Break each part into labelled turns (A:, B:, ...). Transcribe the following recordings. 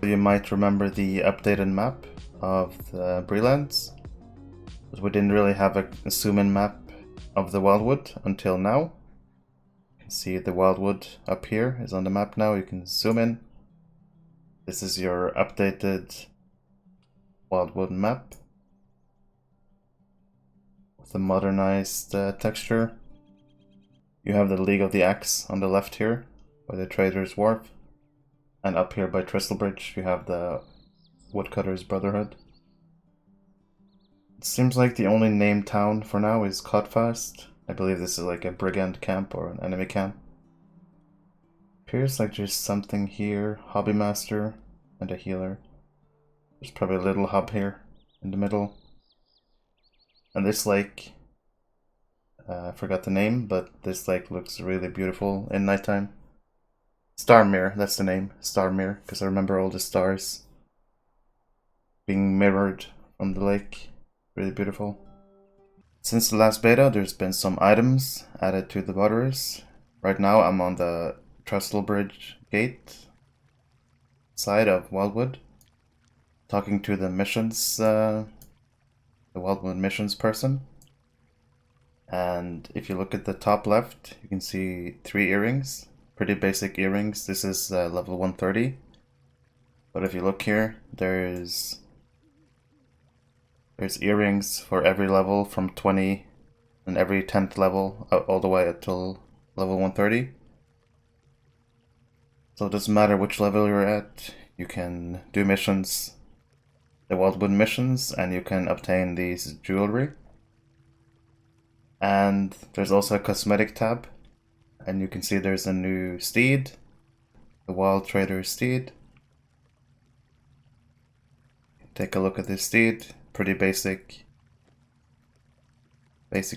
A: You might remember the updated map of the Brelands, but we didn't really have a zoom-in map of the Wildwood until now. You can see the Wildwood up here is on the map now. You can zoom in. This is your updated Wildwood map with a modernized texture. You have the League of the Axe on the left here by the Trader's Wharf, and up here by Trestlebridge you have the Woodcutter's Brotherhood. It seems like the only named town for now is Codfast. I believe this is like a brigand camp or an enemy camp. Appears like there's something here, Hobby Master and a healer. There's probably a little hub here in the middle. And this lake, I forgot the name, but this lake looks really beautiful in nighttime. Starmere, that's the name, Starmere, because I remember all the stars being mirrored from the lake. Really beautiful. Since the last beta, there's been some items added to the Barterers. Right now I'm on the Trestlebridge gate side of Wildwood, talking to the missions, the Wildwood missions person. And if you look at the top left, you can see 3 earrings. Pretty basic earrings. This is level 130. But if you look here, there's earrings for every level from 20 and every 10th level all the way until level 130. So it doesn't matter which level you're at, you can do missions, the Wildwood missions, and you can obtain these jewelry. And there's also a cosmetic tab, and you can see there's a new steed, the Wild Trader steed. Take a look at this steed, pretty basic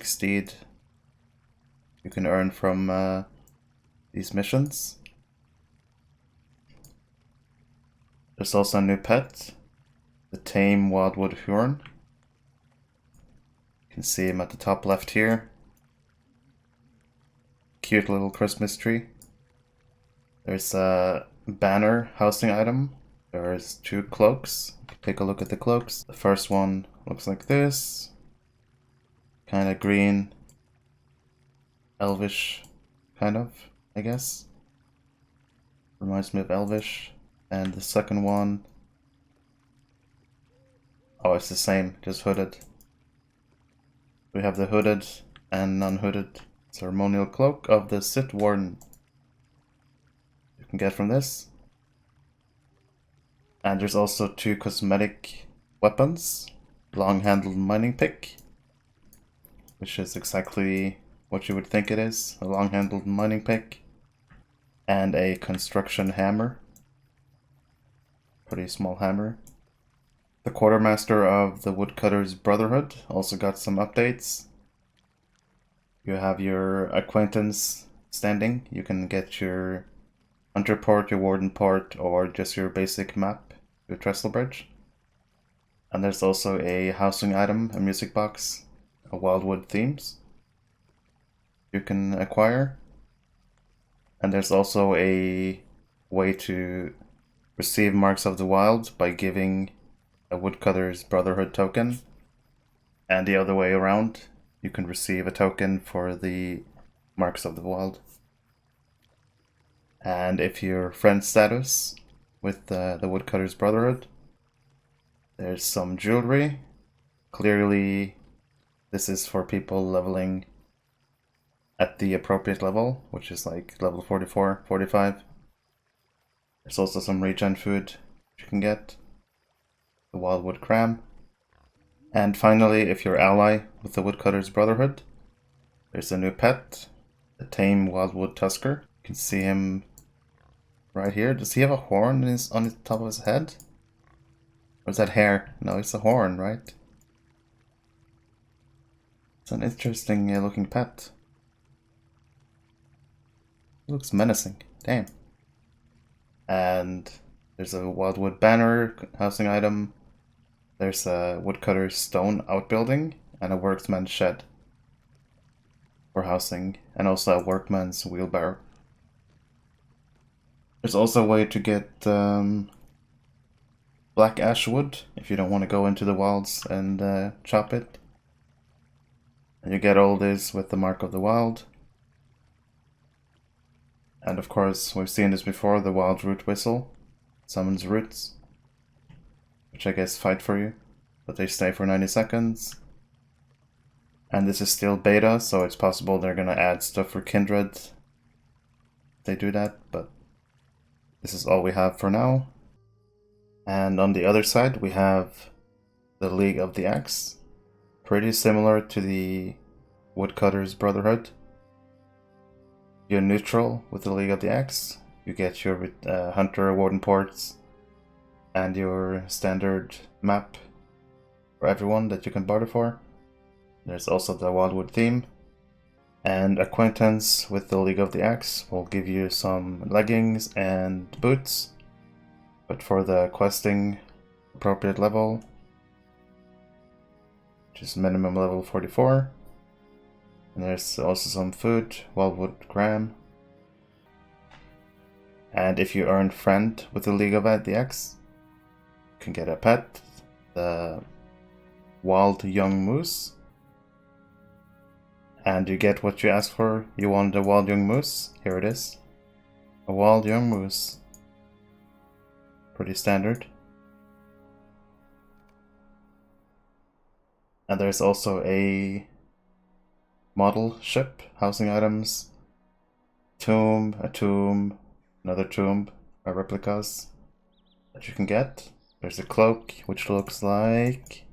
A: steed you can earn from these missions. There's also a new pet, the tame Wildwood Huron. You can see him at the top left here. Cute little Christmas tree. There's a banner housing item. There's 2 cloaks. Take a look at the cloaks. The first one looks like this. Kind of green. Elvish, kind of, I guess. Reminds me of Elvish. And the second one, oh, it's the same, just hooded. We have the hooded and non-hooded ceremonial cloak of the Sith Warden. You can get from this. And there's also 2 cosmetic weapons. Long-handled mining pick, which is exactly what you would think it is, a long-handled mining pick. And a construction hammer. Pretty small hammer. The Quartermaster of the Woodcutter's Brotherhood also got some updates. You have your acquaintance standing. You can get your Hunter port, your Warden port, or just your basic map, your Trestlebridge. And there's also a housing item, a music box, a Wildwood themes you can acquire. And there's also a way to receive Marks of the Wild by giving a Woodcutter's Brotherhood token, and the other way around, you can receive a token for the Marks of the Wild. And if you're friend status with the Woodcutter's Brotherhood, there's some jewelry. Clearly, this is for people leveling at the appropriate level, which is like level 44, 45. There's also some regen food you can get, the Wildwood Cram. And finally, if you're ally with the Woodcutter's Brotherhood, there's a new pet, the tame Wildwood Tusker. You can see him right here. Does he have a horn on the top of his head? Or is that hair? No, it's a horn, right? It's an interesting looking pet. It looks menacing. Damn. And there's a Wildwood banner housing item. There's a Woodcutter's stone outbuilding and a workman's shed for housing, and also a workman's wheelbarrow. There's also a way to get black ash wood if you don't want to go into the wilds and chop it. And you get all this with the Mark of the Wild. And of course, we've seen this before, the Wild Root Whistle summons roots, which I guess fight for you, but they stay for 90 seconds. And this is still beta, so it's possible they're gonna add stuff for Kindred. They do that, but this is all we have for now. And on the other side, we have the League of the Axe. Pretty similar to the Woodcutters Brotherhood. You're neutral with the League of the Axe. You get your Hunter, Warden Ports, and your standard map for everyone that you can barter for. There's also the Wildwood theme. And Acquaintance with the League of the Axe will give you some leggings and boots, but for the questing appropriate level, which is minimum level 44. And there's also some food, Wildwood Graham. And if you earn Friend with the League of the Axe, you can get a pet, the Wild Young Moose. And you get what you asked for. You want a Wild Young Moose? Here it is. A Wild Young Moose. Pretty standard. And there's also a model ship, housing items, tomb, a tomb, another tomb, replicas that you can get. There's a cloak, which looks like...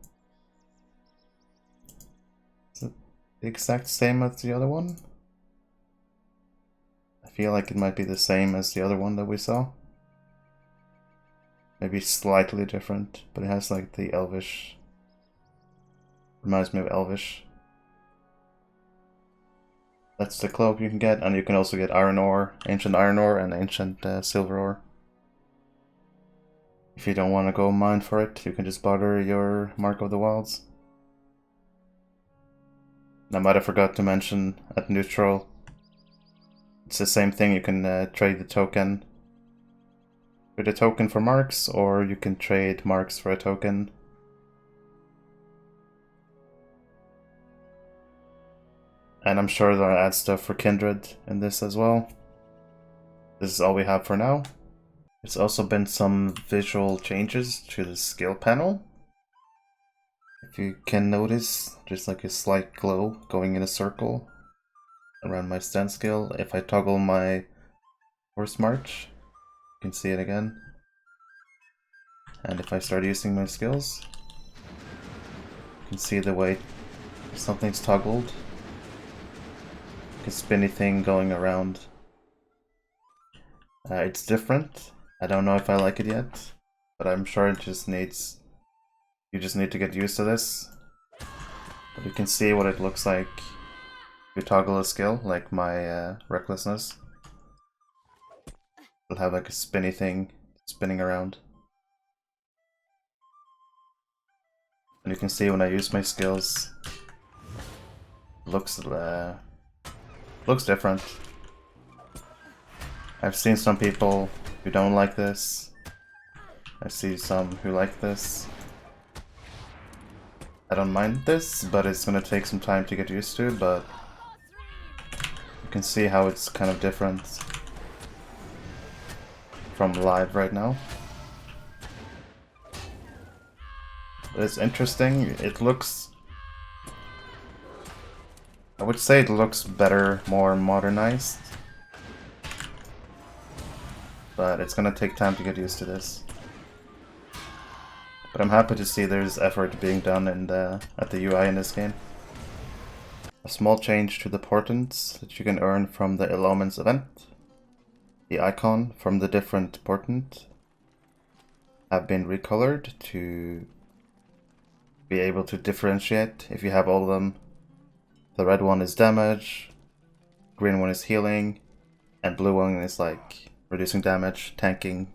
A: Is it the exact same as the other one? I feel like it might be the same as the other one that we saw. Maybe slightly different, but it has like the Elvish... Reminds me of Elvish. That's the cloak you can get, and you can also get iron ore, ancient iron ore, and ancient silver ore. If you don't want to go mine for it, you can just barter your Mark of the Wilds. And I might have forgot to mention at neutral, it's the same thing. You can trade the token with a token for marks, or you can trade marks for a token. And I'm sure they'll add stuff for Kindred in this as well. This is all we have for now. There's also been some visual changes to the skill panel. If you can notice, there's like a slight glow going in a circle around my stand skill. If I toggle my horse march, you can see it again. And if I start using my skills, you can see the way something's toggled. A spinny thing going around. It's different. I don't know if I like it yet, but I'm sure it just needs... You just need to get used to this. But you can see what it looks like if you toggle a skill, like my Recklessness. It'll have like a spinny thing spinning around. And you can see when I use my skills, it looks different. I've seen some people who don't like this. I see some who like this. I don't mind this, but it's gonna take some time to get used to, but you can see how it's kind of different from live right now. But it's interesting. It looks... I would say it looks better, more modernized. But it's gonna take time to get used to this. But I'm happy to see there's effort being done at the UI in this game. A small change to the portents that you can earn from the Omens event. The icon from the different portent have been recolored to be able to differentiate if you have all of them. The red one is damage, green one is healing, and blue one is like reducing damage, tanking.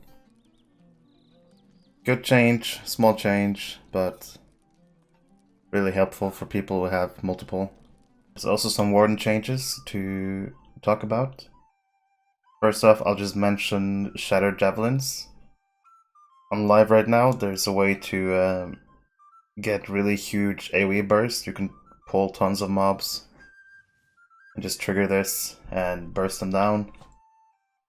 A: Good change, small change, but really helpful for people who have multiple. There's also some Warden changes to talk about. First off, I'll just mention Shattered Javelins on live right now, there's a way to get really huge AoE bursts. You can pull tons of mobs and just trigger this and burst them down.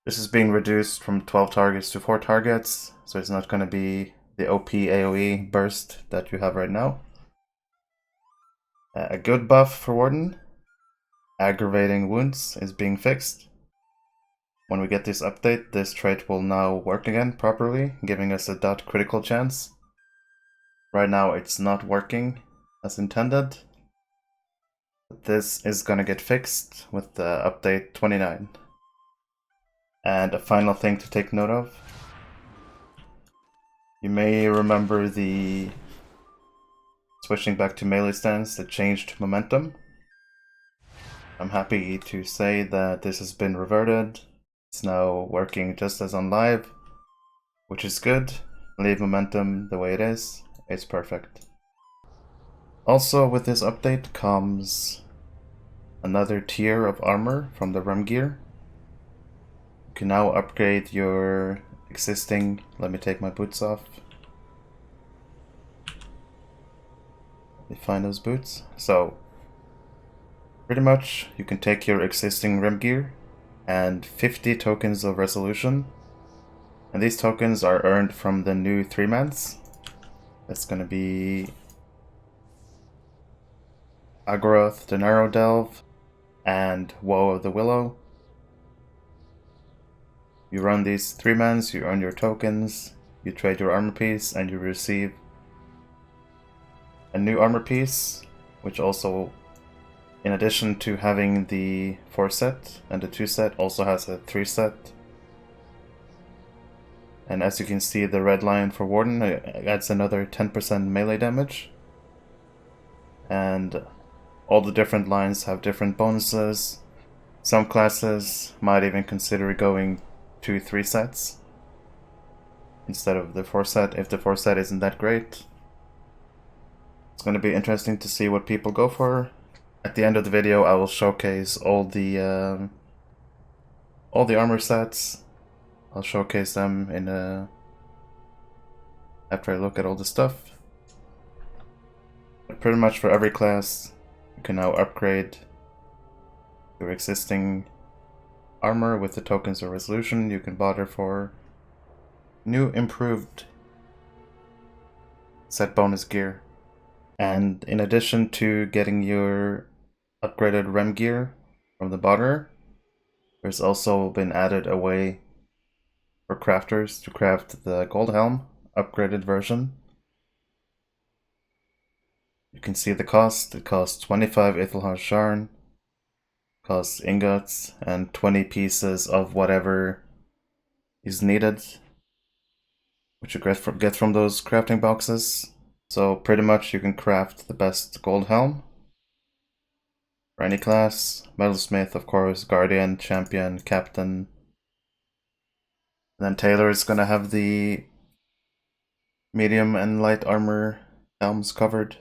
A: This is being reduced from 12 targets to 4 targets, so it's not going to be the OP AoE burst that you have right now. A good buff for Warden, aggravating wounds, is being fixed. When we get this update, this trait will now work again properly, giving us a dot critical chance. Right now it's not working as intended. This is gonna get fixed with the update 29. And a final thing to take note of. You may remember the switching back to melee stance that changed momentum. I'm happy to say that this has been reverted. It's now working just as on live, which is good. Leave momentum the way it is. It's perfect. Also, with this update comes another tier of armor from the Rem gear. You can now upgrade your existing... Let me take my boots off. Let me find those boots. So, pretty much, you can take your existing Rem gear and 50 tokens of resolution. And these tokens are earned from the new 3-mans. That's gonna be Agoroth, the Narrow Delve, and Woe of the Willow. You run these 3-mans, you earn your tokens, you trade your armor piece, and you receive a new armor piece, which also, in addition to having the 4 set and the 2 set, also has a 3 set. And as you can see, the red line for Warden adds another 10% melee damage. And all the different lines have different bonuses. Some classes might even consider going to 3 sets instead of the 4 set if the 4 set isn't that great. It's going to be interesting to see what people go for. At the end of the video, I will showcase all the armor sets. I'll showcase them in after I look at all the stuff. But pretty much for every class, you can now upgrade your existing armor with the tokens of resolution. You can barter for new improved set bonus gear. And in addition to getting your upgraded Rem gear from the barterer, there's also been added a way for crafters to craft the Gold Helm upgraded version. You can see the cost. It costs 25 Ithelhar Sharn, costs ingots, and 20 pieces of whatever is needed, which you get from those crafting boxes. So pretty much you can craft the best Gold Helm for any class. Metalsmith, of course, Guardian, Champion, Captain. And then Taylor is gonna have the medium and light armor helms covered.